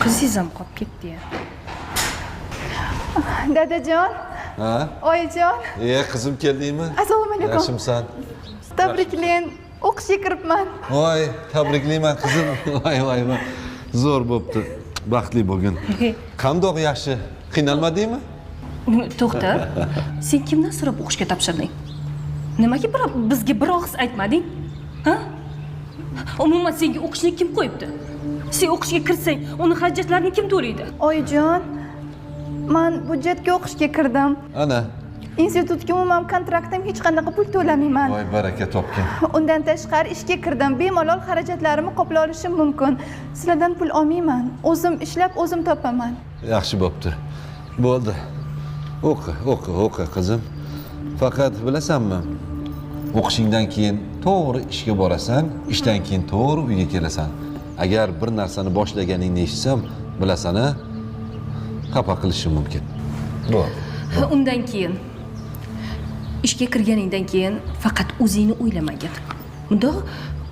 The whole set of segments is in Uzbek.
qizingiz ham qolib ketdi ya. Dadajon, Ha? oyijon, Qizim keldingmi? assalomu alaykum. Yaxshimisan? Tabriklang, o'qishga kiribman. Voy, tabriklayman qizim. Voy, zo'r bo'pti. Baxtli bo'lgin. Qandoq yaxshi? Qiynalmadingmi? To'xta. Sen kimdan so'rab o'qishga topshirding? Nimaga bizga bir og'iz aytmading? Ha? Umuman senga o'qishni kim qo'yibdi? Sen o'qishga kirsang, uni xarajatlarini kim to'laydi? Oyijon, men budjetga o'qishga kirdim. Ana. Institutga umuman kontraktim hech qanaqa pul to'lamayman. Voy, baraka topgin. Undan tashqari ishga kirdim. Bemalol xarajatlarimni qoplay olishim mumkin. Sizlardan pul olmayman. O'zim ishlab, o'zim topaman. Yaxshi bo'pti. Bo'ldi. O'qi qizim. Faqat bilasanmi? O'qishingdan keyin to'g'ri ishga borasan, ishdan keyin to'g'ri uyga kelasan. Agar bir narsani boshlaganingni eshitsam, bilasan-a, xafa qilishim mumkin. Bo'ldi. Undan keyin ishga kirganingdan keyin faqat o'zingni o'ylamagin. Bunda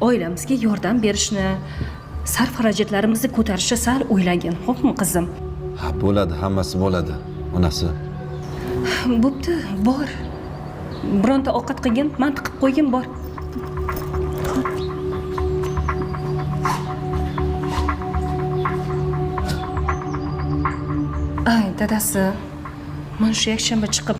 oilamizga yordam berishni, sarf xarajatlarimizni ko'tarishni sal o'ylagin, xo'pmi qizim? Ha, bo'ladi, hammasi bo'ladi. Onasi. Bo'pti, bor. Bironta ovqat qilgin, mantiq qilib qo'ygin, bor. Ay, dadasi, men shu yakshanba chiqib